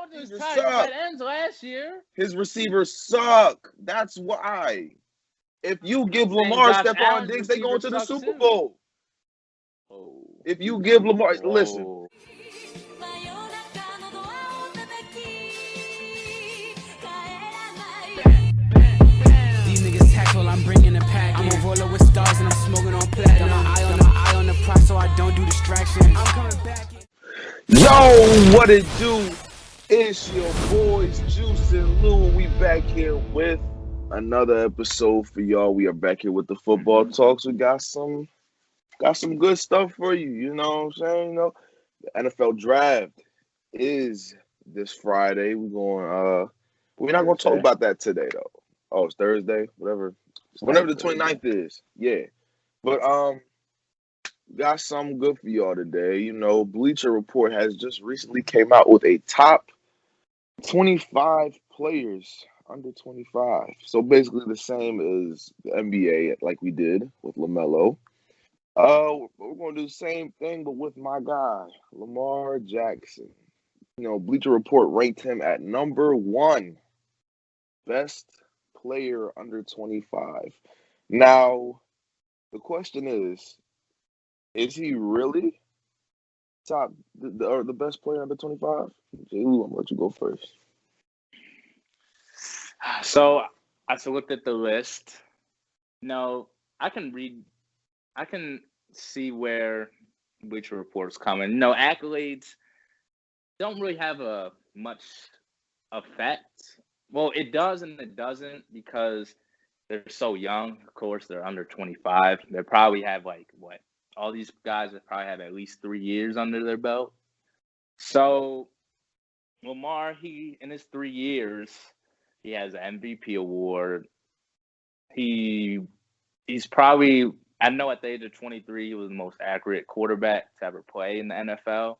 told you his Receivers tight suck. ends last year. His receivers suck. That's why. If you I'm give saying Lamar Josh Stephon Allen's Diggs, they going receivers to the suck Super too. Bowl. Oh, If you give Lamar, listen, whoa. These niggas tackle, I'm bringing the pack. I'm a roller with stars and I'm smoking on platinum. Got my eye on the prize so I don't do distractions. I'm coming back. yo, what it do? It's your boys Juice and Lou. We back here with another episode for y'all. We are back here with the football talks. We got some good stuff for you. You know what I'm saying? You know, the NFL draft is this Friday. We're not gonna talk about that today though. Oh, it's Thursday, whenever the 29th is. Yeah. But got something good for y'all today. You know, Bleacher Report has just recently came out with a top 25 players under 25. So basically the same as the NBA, like we did with LaMelo. We're gonna do the same thing, but with my guy, Lamar Jackson. You know, Bleacher Report ranked him at number one best player under 25. Now, the question is he really the best player under 25? Jlew, I'm gonna let you go first. So I looked at the list. No, I can see where Bleacher Report's coming. No, accolades don't really have a much effect. Well, it does and it doesn't because they're so young. Of course, they're under 25. They probably have all these guys that probably have at least 3 years under their belt. So Lamar, in his 3 years, he has an MVP award. He's probably, I know at the age of 23, he was the most accurate quarterback to ever play in the NFL.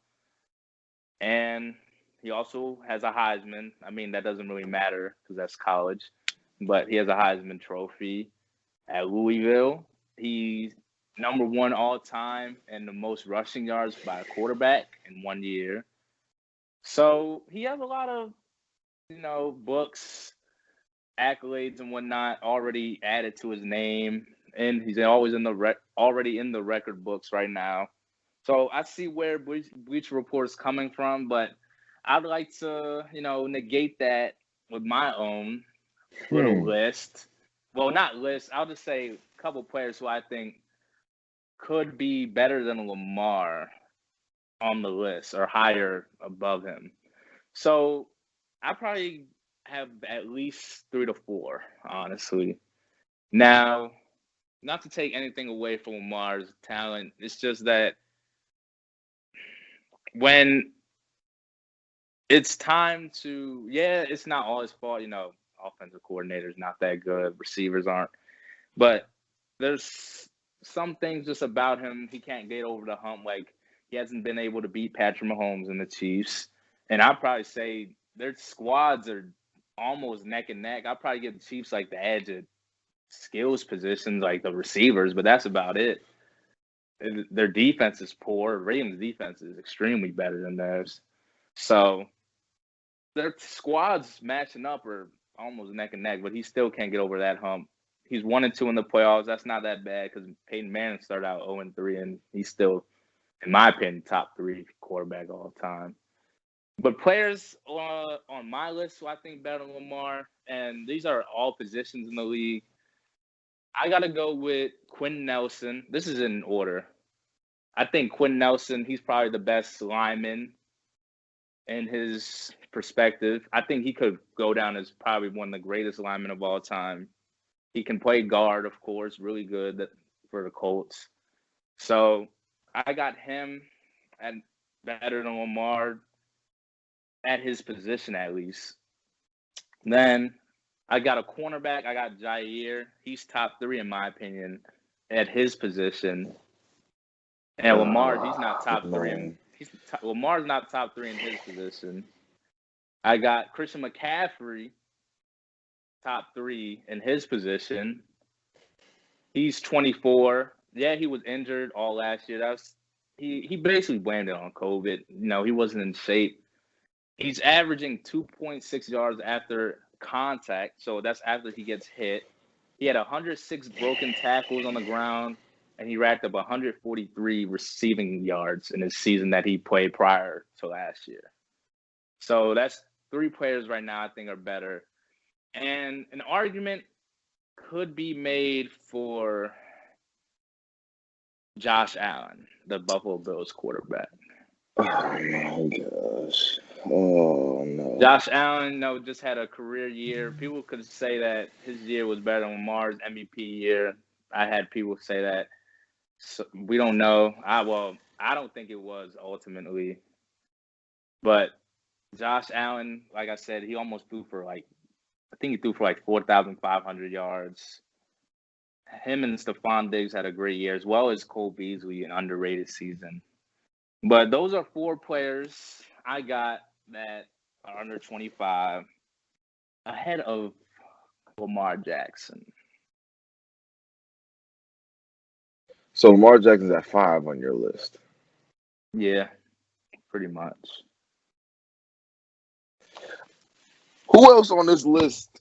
And he also has a Heisman. I mean, that doesn't really matter because that's college. But he has a Heisman Trophy at Louisville. He's number one all time and the most rushing yards by a quarterback in 1 year. So he has a lot of, books, accolades, and whatnot already added to his name, and he's always already in the record books right now. So I see where Bleacher Report is coming from, but I'd like to, negate that with my own little list. Well, not list. I'll just say a couple players who I think could be better than Lamar on the list or higher above him. So I probably have at least 3 to 4, honestly. Now, not to take anything away from Lamar's talent, it's just that when it's time to, it's not all his fault, offensive coordinator's not that good, receivers aren't, but there's some things just about him, he can't get over the hump. Like, he hasn't been able to beat Patrick Mahomes and the Chiefs, and I'd probably say their squads are almost neck and neck. I'd probably give the Chiefs like the edge at skills positions, like the receivers, but that's about it. Their defense is poor. Ravens' defense is extremely better than theirs. So their squads matching up are almost neck and neck, but he still can't get over that hump. He's 1-2 in the playoffs. That's not that bad because Peyton Manning started out 0-3, and he's still, in my opinion, top 3 quarterback all time. But players on my list who I think better than Lamar, and these are all positions in the league, I got to go with Quentin Nelson. This is in order. I think Quentin Nelson, he's probably the best lineman in his perspective. I think he could go down as probably one of the greatest linemen of all time. He can play guard, of course, really good for the Colts. So I got him at better than Lamar at his position, at least. Then I got a cornerback. I got Jair. He's top 3 in my opinion at his position. And Lamar, he's not top 3. Lamar's not top 3 in his position. I got Christian McCaffrey, top 3 in his position. He's 24. Yeah, he was injured all last year. He basically blamed it on COVID. He wasn't in shape. He's averaging 2.6 yards after contact, so that's after he gets hit. He had 106 broken tackles on the ground, and he racked up 143 receiving yards in his season that he played prior to last year. So that's 3 players right now I think are better. And an argument could be made for Josh Allen, the Buffalo Bills quarterback. Oh my gosh. Oh no. Josh Allen, just had a career year. People could say that his year was better than Lamar's MVP year. I had people say that. So we don't know. I don't think it was ultimately. But Josh Allen, like I said, he almost threw for I think he threw for 4,500 yards. Him and Stephon Diggs had a great year, as well as Cole Beasley, an underrated season. But those are 4 players I got that are under 25 ahead of Lamar Jackson. So Lamar Jackson's at 5 on your list. Yeah, pretty much. Who else on this list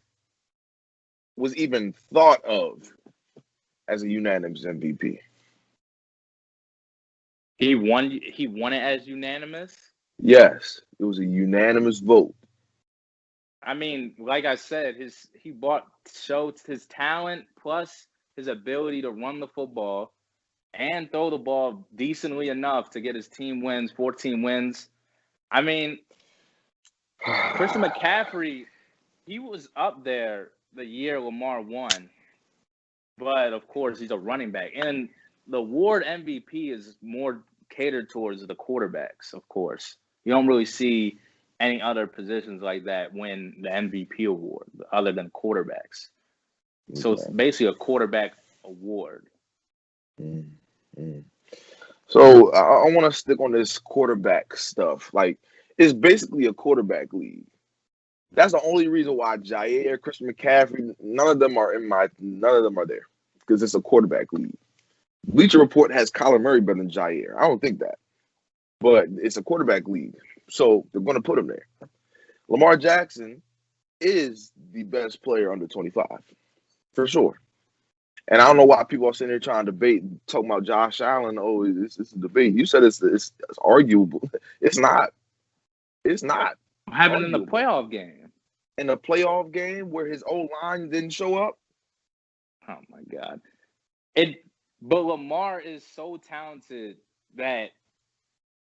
was even thought of as a unanimous MVP? He won it as unanimous? Yes, it was a unanimous vote. I mean, like I said, he showed his talent plus his ability to run the football and throw the ball decently enough to get his team wins, 14 wins. I mean, Christian McCaffrey, he was up there the year Lamar won. But, of course, he's a running back. And the award MVP is more catered towards the quarterbacks, of course. You don't really see any other positions like that win the MVP award other than quarterbacks. Okay. So it's basically a quarterback award. Mm-hmm. So I want to stick on this quarterback stuff. It's basically a quarterback league. That's the only reason why Jair, Christian McCaffrey, none of them are there because it's a quarterback league. Bleacher Report has Kyler Murray better than Jair. I don't think that, but it's a quarterback league, so they're going to put him there. Lamar Jackson is the best player under 25, for sure. And I don't know why people are sitting there trying to debate, talking about Josh Allen. Oh, it's a debate. You said it's arguable. It's not. It's not. What happened in the playoff game? In a playoff game where his O-line didn't show up? Oh, my God. But Lamar is so talented that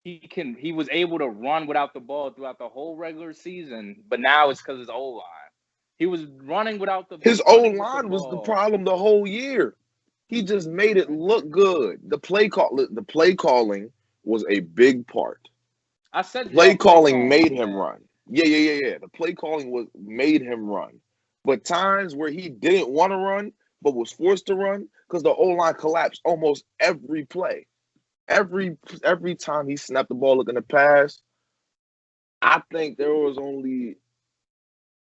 he was able to run without the ball throughout the whole regular season, but now it's because his O-line. He was running without the ball. His O-line was the problem the whole year. He just made it look good. The play calling was a big part. I said play calling made him run. Yeah. The play calling made him run. But times where he didn't want to run but was forced to run because the O-line collapsed almost every play. Every time he snapped the ball looking to pass, I think there was only,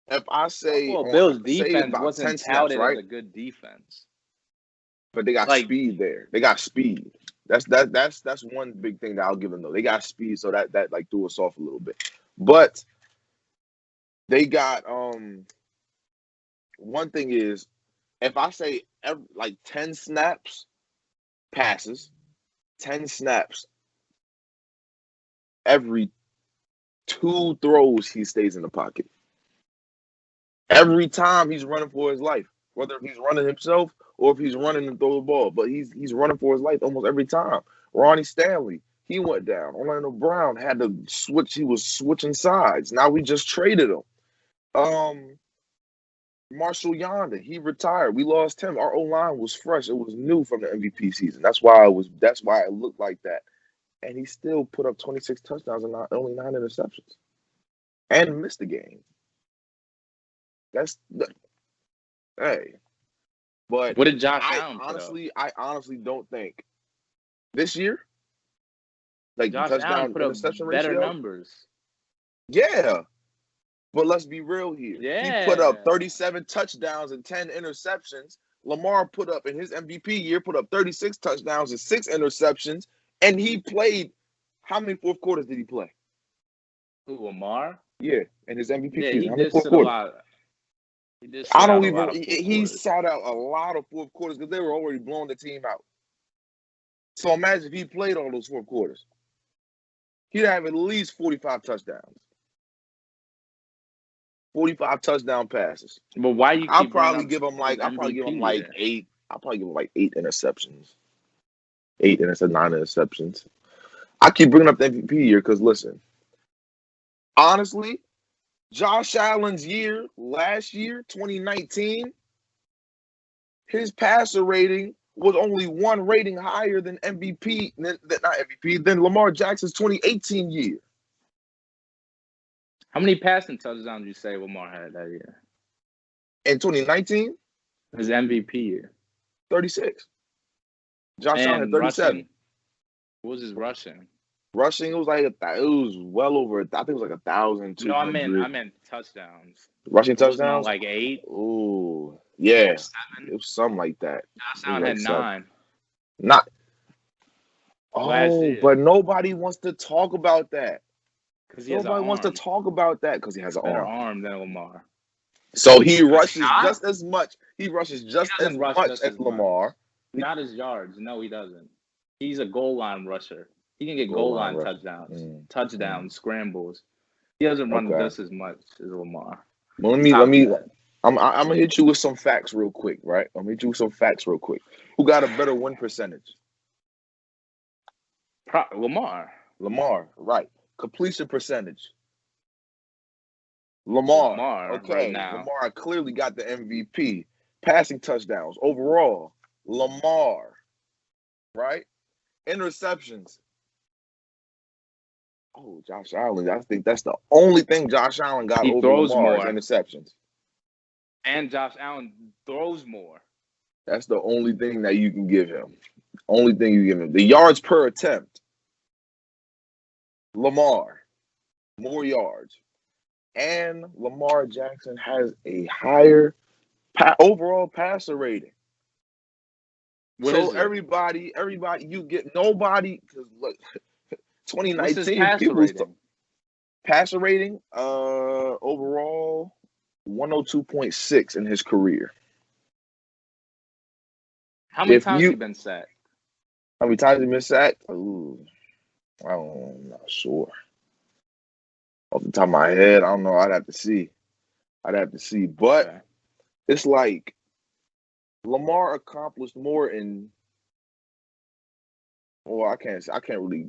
if I say, Bill's defense wasn't touted as a good defense. But they got speed there. They got speed. That's one big thing that I'll give them though. They got speed, so that threw us off a little bit. But they got one thing is, if I say 10 snaps, passes, 10 snaps, every 2 throws he stays in the pocket. Every time he's running for his life, whether he's running himself or if he's running to throw the ball, but he's running for his life almost every time. Ronnie Stanley, he went down. Orlando Brown had to switch. He was switching sides. Now we just traded him. Marshall Yonder, he retired. We lost him. Our O-line was fresh. It was new from the MVP season. That's why it looked like that. And he still put up 26 touchdowns and only 9 interceptions. And missed the game. Hey. But what did Josh Allen I honestly don't think this year, Josh Allen put up better numbers. Yeah. But let's be real here. Yeah. He put up 37 touchdowns and 10 interceptions. Lamar put up, in his MVP year, 36 touchdowns and 6 interceptions. And he played, how many fourth quarters did he play? Who, Lamar? Yeah, in his MVP Yeah, season. he How many did fourth sit a quarters? lot. He did I sit out don't a lot even. of fourth He quarters. sat out a lot of fourth quarters because they were already blowing the team out. So imagine if he played all those fourth quarters. He'd have at least 45 touchdowns. 45 touchdown passes. But why you I'll keep bringing probably up give him like his MVP year? 8. I'll probably give him like 8 interceptions. 8 interceptions, 9 interceptions. I keep bringing up the MVP year because listen, honestly, Josh Allen's year last year, 2019, his passer rating was only one rating higher than than Lamar Jackson's 2018 year. How many passing touchdowns did you say Lamar had that year? In 2019, His MVP year. 36. Josh Allen had And 37. rushing. What was his rushing? Rushing, it was like it was well over. I think it was like 1,200. No, I meant touchdowans. Rushing Wasn't it touchdowns, like 8? Ooh, yeah, Or 7? it was something like that. Josh It was Allen like had 9 Not. last Oh, year but nobody wants to talk about that. because he has an Nobody wants to arm. talk about that because he has an Better arm. arm than Lamar. So he rushes not? just as much. He rushes just He as doesn't rush much just as as Lamar. Not his yards. No, he doesn't. He's a goal line rusher. He can get Goal goal line line rush. touchdowns, scrambles. He doesn't run Okay. just as much as Lamar. Well, let me. I'm gonna hit you with some facts real quick, right? I'm gonna hit you with some facts real quick. Who got a better win percentage? Lamar. Lamar, right? Completion percentage. Lamar, okay. Right now. Lamar clearly got the MVP. Passing touchdowns overall. Lamar, right? Interceptions. Oh, Josh Allen. I think that's the only thing Josh Allen got He over throws Lamar more. is interceptions. And Josh Allen throws more. That's the only thing that you can give him. Only thing you give him. The yards per attempt. Lamar, more yards. And Lamar Jackson has a higher overall passer rating. So everybody, you get nobody. Because look, 2019 What's his passer rating? Passer rating, overall 102.6 in his career. How many times has he been sacked? How many times he been sacked? Ooh, I'm not sure. Off the top of my head, I don't know. I'd have to see. But Okay. It's like Lamar accomplished more in. Well, I can't really,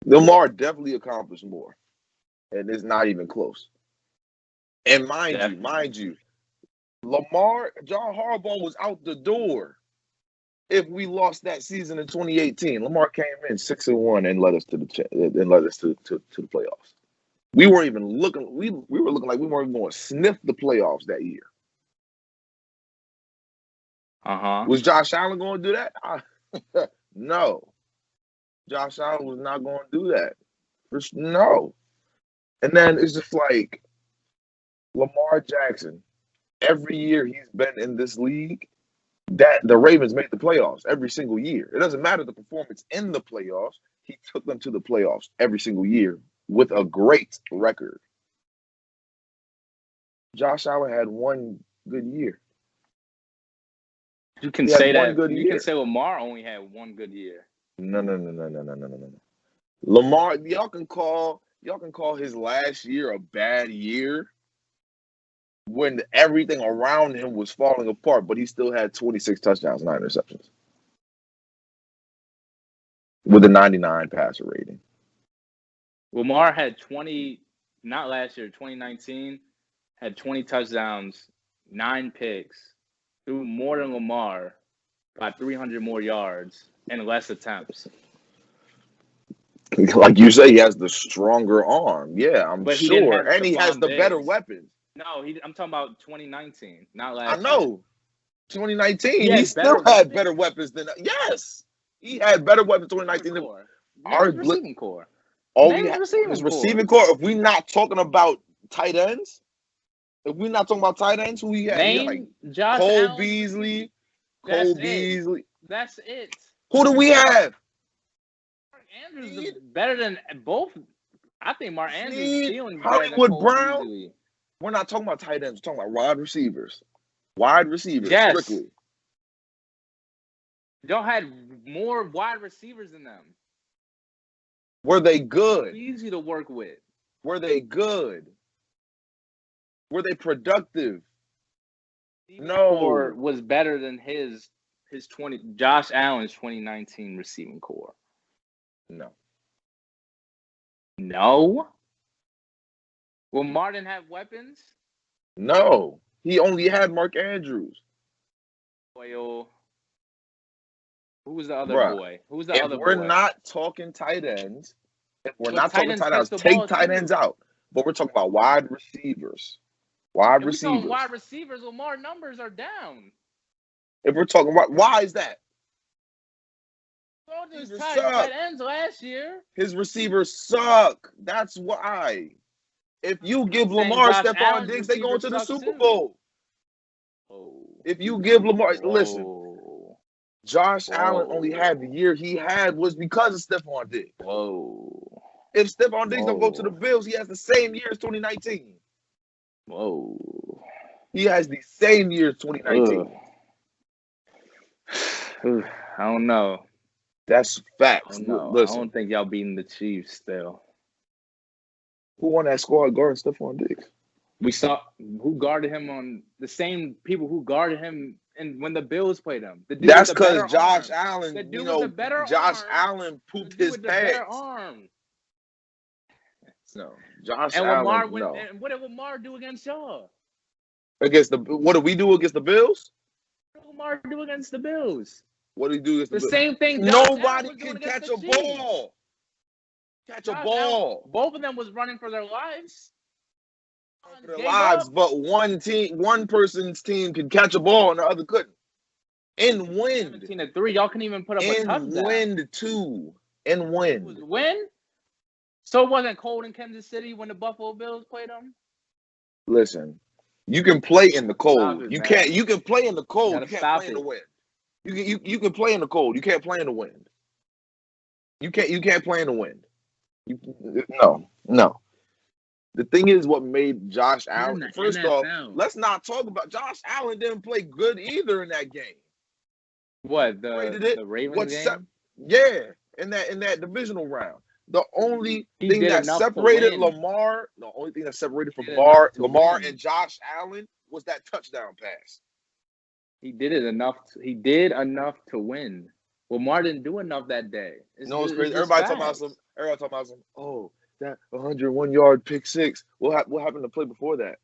Lamar definitely accomplished more, and it's not even close. And mind you, Lamar, John Harbaugh was out the door. If we lost that season in 2018, Lamar came in 6-1 and led us to the playoffs. We weren't even looking. We were looking like we weren't even going to sniff the playoffs that year. Was Josh Allen going to do that? No. Josh Allen was not going to do that. No. And then it's just like Lamar Jackson. Every year he's been in this league, that the Ravens make the playoffs every single year. It doesn't matter the performance in the playoffs. He took them to the playoffs every single year with a great record. Josh Allen had one good year. You can say that. You can say Lamar only had one good year. No. Lamar, y'all can call his last year a bad year when everything around him was falling apart, but he still had 26 touchdowns, 9 interceptions with a 99 passer rating. Lamar had 20, not last year, 2019, had 20 touchdowns, 9 picks, threw more than Lamar, got 300 more yards, and less attempts. Like you say, he has the stronger arm. Yeah, I'm sure. And he has the better weapons. No, I'm talking about 2019, not last year. I know. 2019, he still had better weapons than – yes. He had better weapons in 2019 than our receiving core. His receiving core. If we're not talking about tight ends, who he had? Name Josh Cole Allen. Beasley. That's it. Who do we have? Andrews is better than both I think Mark Andrews' See, ceiling's better than Hollywood Cole Brown. Beasley. We're not talking about tight ends. We're talking about wide receivers. Wide receivers, Yes. strictly. Y'all had more wide receivers than them. Were they good? Easy to work with. Were they good? Were they productive? No. Core was better than his Josh Allen's 2019 receiving core. No. No. Will Martin have weapons? No. He only had Mark Andrews. Boyle. Who was the other Bruh, boy? Who was the other boy? If we're not talking tight ends, Take tight ends out. But we're talking about wide receivers. Wide receivers. Wide receivers, Lamar numbers are down. If we're talking about, why is that? His tight ends last year. His receivers suck. That's why. If you give Lamar Stephon Diggs, they go into the Super Bowl. Oh. If you give Lamar, listen, Josh Allen only had the year he had was because of Stephon Diggs. Whoa. If Stephon Diggs don't go to the Bills, he has the same year as 2019. Whoa. He has the same year as 2019. I don't know. That's facts. Listen, I don't think y'all beating the Chiefs still. Who won that squad guarding Stephon Diggs? We saw who guarded him on the same people who guarded him and when the Bills played him. That's because Josh Allen, Allen pooped his pants. No, Josh Allen. No. And what did Lamar do against y'all? What did we do against the Bills? What did Lamar do against the Bills? What did he do against the Bills? Same thing. Nobody can catch a ball. Catch a ball. Both of them was running for their lives. But one person's team could catch a ball and the other couldn't. In wind. 17-3, y'all couldn't even put up a touchdown. In wind, too. In wind. It was wind? So it wasn't cold in Kansas City when the Buffalo Bills played them? Listen, you can play in the cold. You can play in the cold. You can't play in the wind. You can play in the cold. You can't play in the wind. You can't play in the wind. No. The thing is, what made Josh Allen. First off, let's not talk about Josh Allen. Didn't play good either in that game. What the Ravens game? Yeah, in that divisional round. The only thing that separated Lamar, the only thing that separated from Lamar and Josh Allen was that touchdown pass. He did enough to win. Lamar didn't do enough that day. It's crazy. Everybody talking about some. Oh, that 101-yard pick six. What happened to play before that?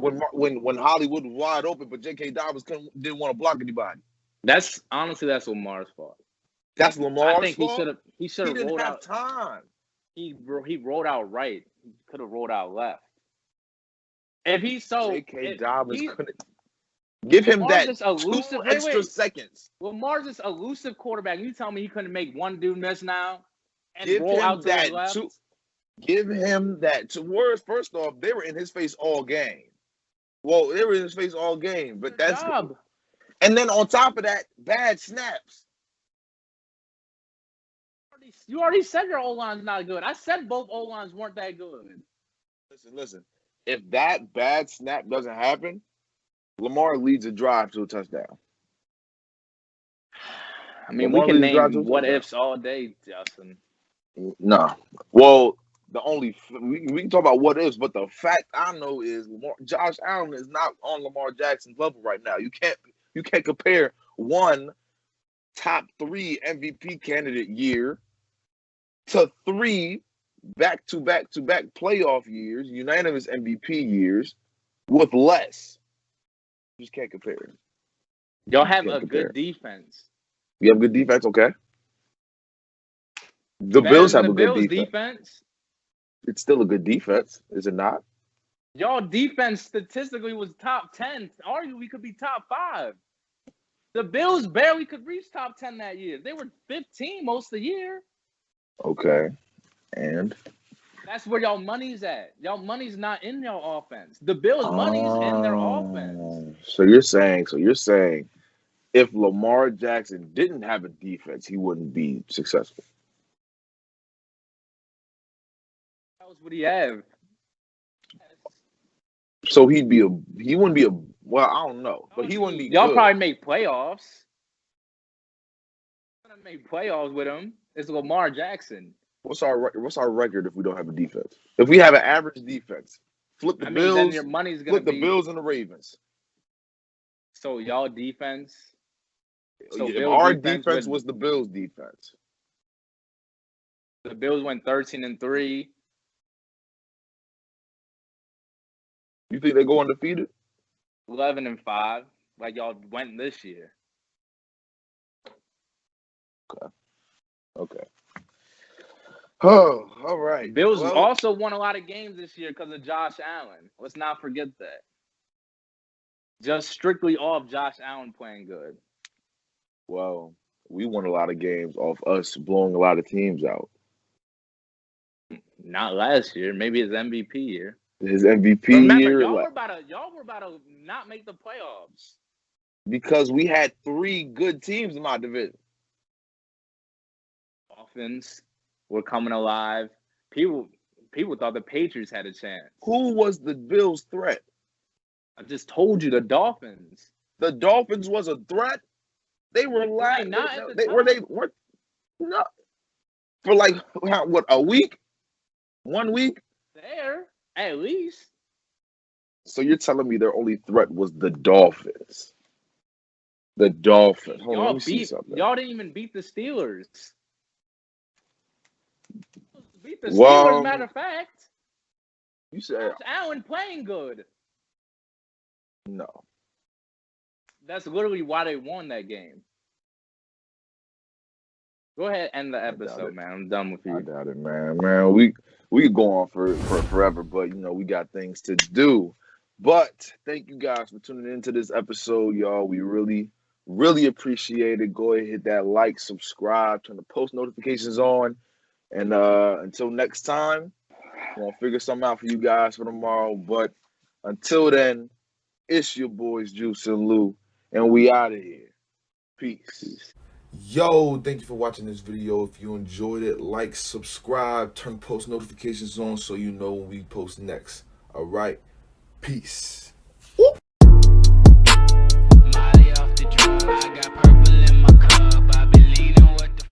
When Hollywood was wide open, but J.K. Dobbins didn't want to block anybody. That's Lamar's fault. That's Lamar's fault. I think he should have rolled out time. He rolled out right. He could have rolled out left. If he J.K. Dobbins couldn't give him Lamar's that elusive, 2 extra seconds. Lamar's this elusive quarterback. You tell me he couldn't make one dude miss now and give roll him out to that his left? Give him that. First off, they were in his face all game. Well, they were in his face all game, but that's good. And then on top of that, bad snaps. You already said your O-line's not good. I said both O-lines weren't that good. Listen. If that bad snap doesn't happen, Lamar leads a drive to a touchdown. I mean, we can name what ifs all day, Justin. No. Well, we can talk about what ifs, but the fact I know is Josh Allen is not on Lamar Jackson's level right now. You can't compare one top 3 MVP candidate year to 3 back-to-back playoff years, unanimous MVP years with less. You just can't compare it. Y'all have a good defense. You have good defense, okay? The Bills have a good defense. It's still a good defense, is it not? Y'all defense statistically was top 10. Arguably could be top 5. The Bills barely could reach top 10 that year. They were 15 most of the year. Okay. And that's where y'all money's at. Y'all money's not in y'all offense. The Bills' money's in their offense. So you're saying if Lamar Jackson didn't have a defense, he wouldn't be successful. else would he have? So he wouldn't be a, well, I don't know, but he wouldn't be Y'all good. probably make playoffs. Gonna make playoffs with him. It's Lamar Jackson. What's our record if we don't have a defense? If we have an average defense, flip the Bills. Then your money's gonna flip the Bills and the Ravens. So y'all defense. So if our defense was the Bills' defense, the Bills went 13-3. You think they go undefeated? 11-5, like y'all went this year. Okay. Oh, all right. Bills also won a lot of games this year because of Josh Allen. Let's not forget that. Just strictly off Josh Allen playing good. Well, we won a lot of games off us blowing a lot of teams out. Not last year. Maybe his MVP year. His MVP year. Y'all were about to not make the playoffs. Because we had 3 good teams in my division. Dolphins were coming alive. People thought the Patriots had a chance. Who was the Bills' threat? I just told you, the Dolphins. The Dolphins was a threat. They were lying. Weren't no. For like what, a week? 1 week? There, at least. So you're telling me their only threat was the Dolphins? The Dolphins. Hold on, let me see something. Y'all didn't even beat the Steelers. Beat the Steelers, matter of fact. You said Allen playing good. No. That's literally why they won that game. Go ahead, end the episode, man. I'm done with you. I doubt it, man. Man, we could go on for forever, but we got things to do. But thank you guys for tuning into this episode, y'all. We really, really appreciate it. Go ahead, hit that like, subscribe, turn the post notifications on. And until next time, we're going to figure something out for you guys for tomorrow. But until then, it's your boys, Juice and Lou, and we out of here. Peace. Yo, thank you for watching this video. If you enjoyed it, like, subscribe, turn post notifications on so you know when we post next. All right, peace. Molly off the drum, I got purple.